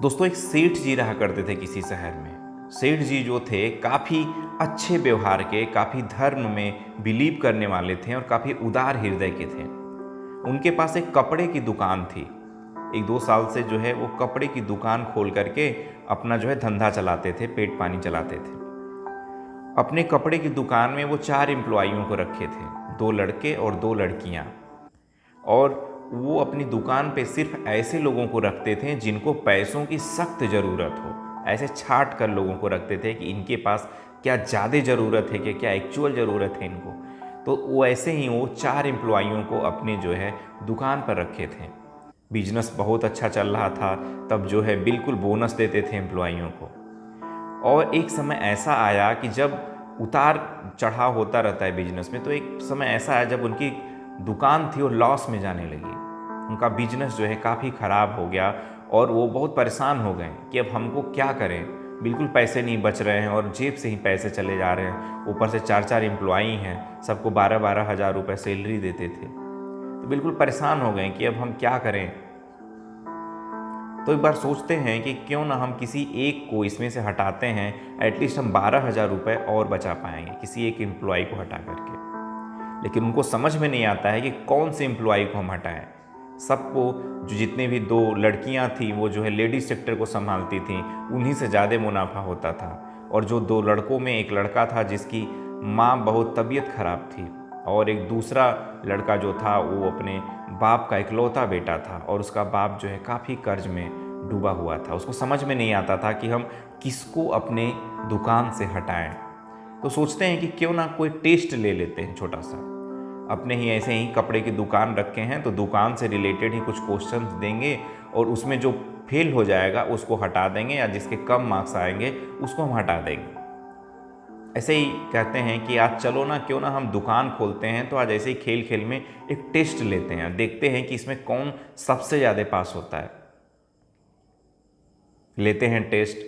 दोस्तों, एक सेठ जी रहा करते थे किसी शहर में। सेठ जी जो थे काफ़ी अच्छे व्यवहार के, काफ़ी धर्म में बिलीव करने वाले थे और काफ़ी उदार हृदय के थे। उनके पास एक कपड़े की दुकान थी। 1-2 साल से जो है वो कपड़े की दुकान खोल करके अपना जो है धंधा चलाते थे, पेट पानी चलाते थे। अपने कपड़े की दुकान में वो 4 एम्प्लॉइयों को रखे थे, 2 लड़के और 2 लड़कियाँ। और वो अपनी दुकान पे सिर्फ ऐसे लोगों को रखते थे जिनको पैसों की सख्त ज़रूरत हो। ऐसे छांट कर लोगों को रखते थे कि इनके पास क्या ज़्यादा ज़रूरत है, कि क्या एक्चुअल ज़रूरत है इनको। तो वो ऐसे ही वो 4 एम्प्लॉइयों को अपने जो है दुकान पर रखे थे। बिजनेस बहुत अच्छा चल रहा था, तब जो है बिल्कुल बोनस देते थे एम्प्लॉइयों को। और एक समय ऐसा आया कि जब उतार चढ़ाव होता रहता है बिजनेस में, तो एक समय ऐसा आया जब उनकी दुकान थी वो लॉस में जाने लगी। उनका बिजनेस जो है काफ़ी ख़राब हो गया और वो बहुत परेशान हो गए कि अब हमको क्या करें। बिल्कुल पैसे नहीं बच रहे हैं और जेब से ही पैसे चले जा रहे हैं। ऊपर से 4-4 एम्प्लॉई हैं, सबको 12-12 हज़ार रुपये सैलरी देते थे। तो बिल्कुल परेशान हो गए कि अब हम क्या करें। तो एक बार सोचते हैं कि क्यों ना हम किसी एक को इसमें से हटाते हैं, एटलीस्ट हम 12,000 रुपये और बचा पाएंगे किसी एक एम्प्लॉय को हटा करके। लेकिन उनको समझ में नहीं आता है कि कौन से एम्प्लॉय को हम हटाएं। सबको, जो जितने भी 2 लड़कियां थी वो जो है लेडीज सेक्टर को संभालती थी, उन्हीं से ज़्यादा मुनाफा होता था। और जो 2 लड़कों में एक लड़का था जिसकी माँ बहुत तबीयत खराब थी, और एक दूसरा लड़का जो था वो अपने बाप का इकलौता बेटा था, और उसका बाप जो है काफ़ी कर्ज में डूबा हुआ था। उसको समझ में नहीं आता था कि हम किसको अपने दुकान से हटाएं। तो सोचते हैं कि क्यों ना कोई टेस्ट ले लेते हैं छोटा सा। अपने ही ऐसे ही कपड़े की दुकान रखे हैं तो दुकान से रिलेटेड ही कुछ क्वेश्चंस देंगे, और उसमें जो फेल हो जाएगा उसको हटा देंगे, या जिसके कम मार्क्स आएंगे उसको हम हटा देंगे। ऐसे ही कहते हैं कि आज चलो ना, क्यों ना हम दुकान खोलते हैं। तो आज ऐसे ही खेल खेल में एक टेस्ट लेते हैं, देखते हैं कि इसमें कौन सबसे ज़्यादा पास होता है। लेते हैं टेस्ट,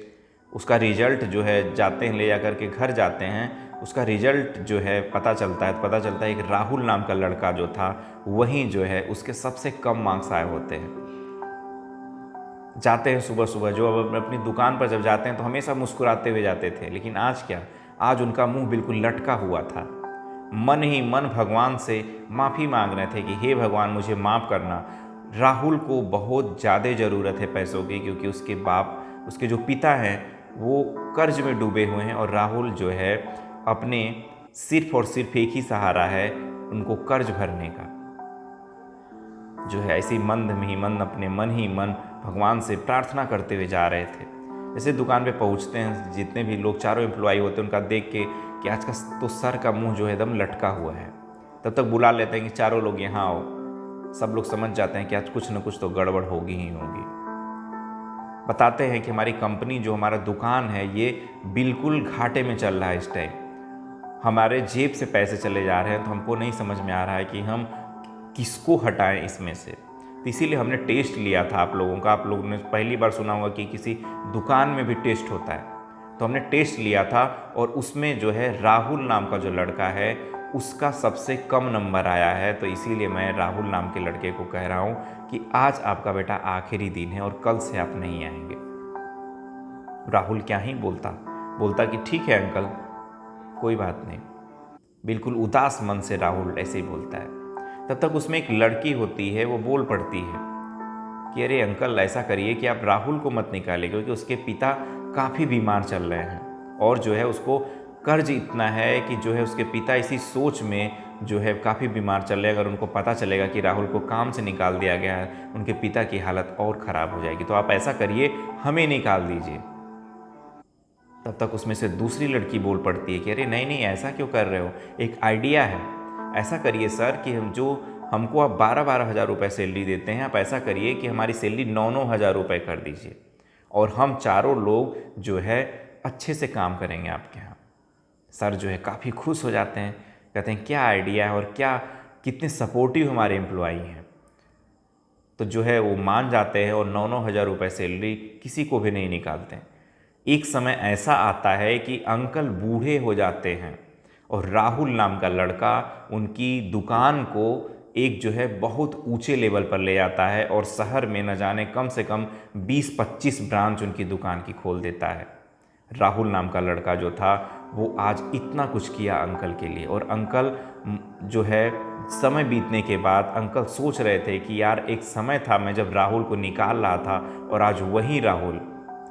उसका रिजल्ट जो है जाते हैं ले जा कर के घर जाते हैं, उसका रिजल्ट जो है पता चलता है, तो पता चलता है एक राहुल नाम का लड़का जो था वही जो है उसके सबसे कम मार्क्स आए होते हैं। जाते हैं सुबह सुबह, जो अब अपनी दुकान पर जब जाते हैं तो हमेशा मुस्कुराते हुए जाते थे, लेकिन आज क्या, आज उनका मुंह बिल्कुल लटका हुआ था। मन ही मन भगवान से माफ़ी मांग रहे थे कि हे भगवान, मुझे माफ़ करना। राहुल को बहुत ज़्यादा ज़रूरत है पैसों की, क्योंकि उसके बाप, उसके जो पिता हैं वो कर्ज में डूबे हुए हैं, और राहुल जो है अपने सिर्फ और सिर्फ एक ही सहारा है उनको कर्ज भरने का। जो है ऐसे मंद में ही मन, अपने मन ही मन भगवान से प्रार्थना करते हुए जा रहे थे। जैसे दुकान पे पहुंचते हैं, जितने भी लोग, चारों एम्प्लॉय होते हैं, उनका देख के कि आज का तो सर का मुंह जो है एकदम लटका हुआ है, तब तक बुला लेते हैं कि चारों लोग यहाँ आओ। सब लोग समझ जाते हैं कि आज कुछ न कुछ तो गड़बड़ होगी ही होगी। बताते हैं कि हमारी कंपनी, जो हमारा दुकान है, ये बिल्कुल घाटे में चल रहा है इस टाइम। हमारे जेब से पैसे चले जा रहे हैं, तो हमको नहीं समझ में आ रहा है कि हम किसको हटाएं इसमें से। तो इसीलिए हमने टेस्ट लिया था आप लोगों का। आप लोगों ने पहली बार सुना होगा कि किसी दुकान में भी टेस्ट होता है। तो हमने टेस्ट लिया था, और उसमें जो है राहुल नाम का जो लड़का है उसका सबसे कम नंबर आया है। तो इसीलिए मैं राहुल नाम के लड़के को कह रहा हूँ कि आज आपका बेटा आखिरी दिन है और कल से आप नहीं आएंगे। राहुल क्या ही बोलता कि ठीक है अंकल, कोई बात नहीं। बिल्कुल उदास मन से राहुल ऐसे ही बोलता है। तब तक उसमें एक लड़की होती है, वो बोल पड़ती है कि अरे अंकल, ऐसा करिए कि आप राहुल को मत निकालिए, क्योंकि उसके पिता काफ़ी बीमार चल रहे हैं, और जो है उसको कर्ज इतना है कि जो है उसके पिता इसी सोच में जो है काफ़ी बीमार चल रहे हैं। अगर उनको पता चलेगा कि राहुल को काम से निकाल दिया गया है, उनके पिता की हालत और ख़राब हो जाएगी। तो आप ऐसा करिए, हमें निकाल दीजिए। तब तक उसमें से दूसरी लड़की बोल पड़ती है कि अरे नहीं नहीं, ऐसा क्यों कर रहे हो, एक आइडिया है। ऐसा करिए सर कि हमको आप 12-12 हज़ार रुपये सैलरी देते हैं, आप ऐसा करिए कि हमारी सैलरी 9-9 हज़ार रुपये कर दीजिए, और हम चारों लोग जो है अच्छे से काम करेंगे आपके यहाँ। सर जो है काफ़ी खुश हो जाते हैं, कहते हैं क्या आइडिया है, और क्या कितने सपोर्टिव हमारे एम्प्लॉई हैं। तो जो है वो मान जाते हैं, और 9-9 हज़ार रुपये सैलरी किसी को भी नहीं निकालते हैं। एक समय ऐसा आता है कि अंकल बूढ़े हो जाते हैं, और राहुल नाम का लड़का उनकी दुकान को एक जो है बहुत ऊंचे लेवल पर ले जाता है और शहर में न जाने कम से कम 20-25 ब्रांच उनकी दुकान की खोल देता है। राहुल नाम का लड़का जो था वो आज इतना कुछ किया अंकल के लिए, और अंकल जो है समय बीतने के बाद अंकल सोच रहे थे कि यार एक समय था मैं जब राहुल को निकाल रहा था और आज वही राहुल,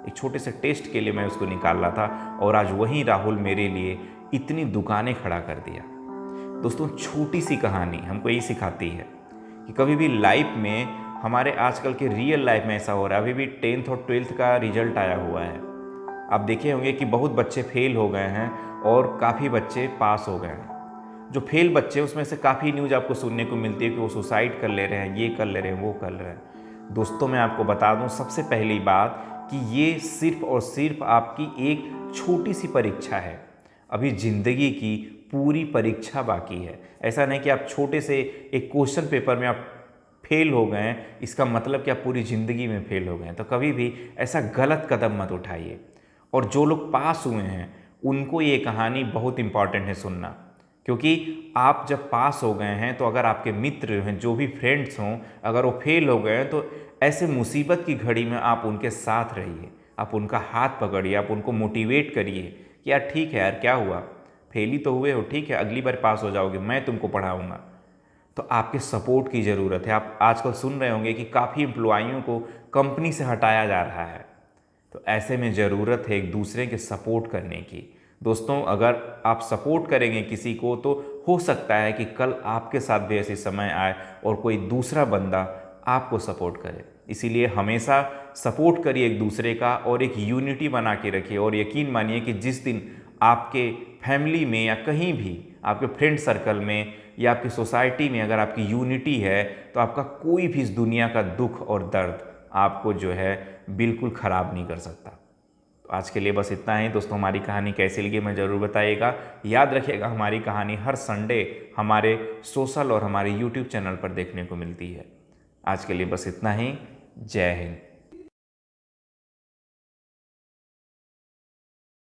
एक छोटे से टेस्ट के लिए मैं उसको निकाल रहा था और आज वही राहुल मेरे लिए इतनी दुकानें खड़ा कर दिया। दोस्तों छोटी सी कहानी हमको यही सिखाती है कि कभी भी लाइफ में, हमारे आजकल के रियल लाइफ में ऐसा हो रहा है। अभी भी 10th और 12th का रिजल्ट आया हुआ है, आप देखे होंगे कि बहुत बच्चे फेल हो गए हैं और काफ़ी बच्चे पास हो गए हैं। जो फेल बच्चे, उसमें से काफ़ी न्यूज़ आपको सुनने को मिलती है कि वो सुसाइड कर ले रहे हैं, ये कर ले रहे हैं, वो कर रहे हैं। दोस्तों मैं आपको बता दूं सबसे पहली बात कि ये सिर्फ और सिर्फ आपकी एक छोटी सी परीक्षा है। अभी ज़िंदगी की पूरी परीक्षा बाकी है। ऐसा नहीं कि आप छोटे से एक क्वेश्चन पेपर में आप फेल हो गए हैं, इसका मतलब कि आप पूरी ज़िंदगी में फेल हो गए हैं। तो कभी भी ऐसा गलत कदम मत उठाइए। और जो लोग पास हुए हैं उनको ये कहानी बहुत इम्पॉर्टेंट है सुनना, क्योंकि आप जब पास हो गए हैं तो अगर आपके मित्र हैं, जो भी फ्रेंड्स हों, अगर वो फेल हो गए हैं तो ऐसे मुसीबत की घड़ी में आप उनके साथ रहिए, आप उनका हाथ पकड़िए, आप उनको मोटिवेट करिए कि यार ठीक है यार, क्या हुआ, फेल ही तो हुए हो, ठीक है अगली बार पास हो जाओगे, मैं तुमको पढ़ाऊँगा। तो आपके सपोर्ट की ज़रूरत है। आप आजकल सुन रहे होंगे कि काफ़ी एम्प्लॉइयों को कंपनी से हटाया जा रहा है, तो ऐसे में ज़रूरत है एक दूसरे के सपोर्ट करने की। दोस्तों अगर आप सपोर्ट करेंगे किसी को तो हो सकता है कि कल आपके साथ भी ऐसी समय आए और कोई दूसरा बंदा आपको सपोर्ट करे। इसीलिए हमेशा सपोर्ट करिए एक दूसरे का और एक यूनिटी बना के रखिए। और यकीन मानिए कि जिस दिन आपके फैमिली में या कहीं भी आपके फ्रेंड सर्कल में या आपकी सोसाइटी में अगर आपकी यूनिटी है तो आपका कोई भी इस दुनिया का दुख और दर्द आपको जो है बिल्कुल ख़राब नहीं कर सकता। तो आज के लिए बस इतना ही दोस्तों। हमारी कहानी कैसी लगी मैं ज़रूर बताइएगा। याद रखिएगा हमारी कहानी हर संडे हमारे सोशल और हमारे यूट्यूब चैनल पर देखने को मिलती है। आज के लिए बस इतना ही। जय हिंद।